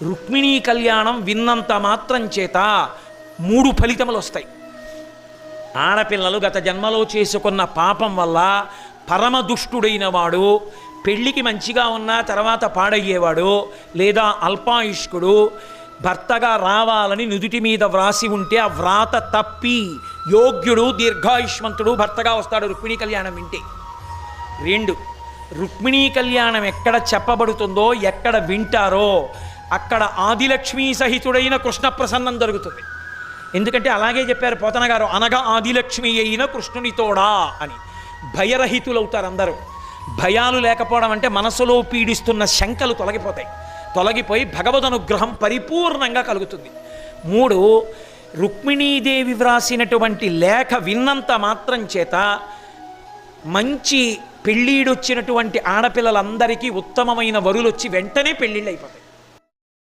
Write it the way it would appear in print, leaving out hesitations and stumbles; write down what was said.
రుక్మిణీ కళ్యాణం విన్నంత మాత్రం చేత 3 ఫలితములు వస్తాయి. ఆడపిల్లలు గత జన్మలో చేసుకున్న పాపం వల్ల పరమదుష్టుడైన వాడు, పెళ్ళికి మంచిగా ఉన్న తర్వాత పాడయ్యేవాడు, లేదా అల్పాయుష్కుడు భర్తగా రావాలని నుదుటి మీద వ్రాసి ఉంటే ఆ వ్రాత తప్పి యోగ్యుడు దీర్ఘాయుష్మంతుడు భర్తగా వస్తాడు రుక్మిణీ కళ్యాణం వింటే. 2, రుక్మిణీ కళ్యాణం ఎక్కడ చెప్పబడుతుందో, ఎక్కడ వింటారో అక్కడ ఆదిలక్ష్మీ సహితుడైన కృష్ణ ప్రసన్నం జరుగుతుంది. ఎందుకంటే అలాగే చెప్పారు పోతన గారు, అనగా ఆదిలక్ష్మి అయిన కృష్ణునితోడా అని. భయరహితులవుతారు అందరూ. భయాలు లేకపోవడం అంటే మనసులో పీడిస్తున్న శంకలు తొలగిపోయి భగవద్ అనుగ్రహం పరిపూర్ణంగా కలుగుతుంది. 3, రుక్మిణీదేవి వ్రాసినటువంటి లేఖ విన్నంత మాత్రం చేత మంచి పెళ్ళీడొచ్చినటువంటి ఆడపిల్లలందరికీ ఉత్తమమైన వరులు వచ్చి వెంటనే పెళ్ళిళ్ళు అయిపోతాయి.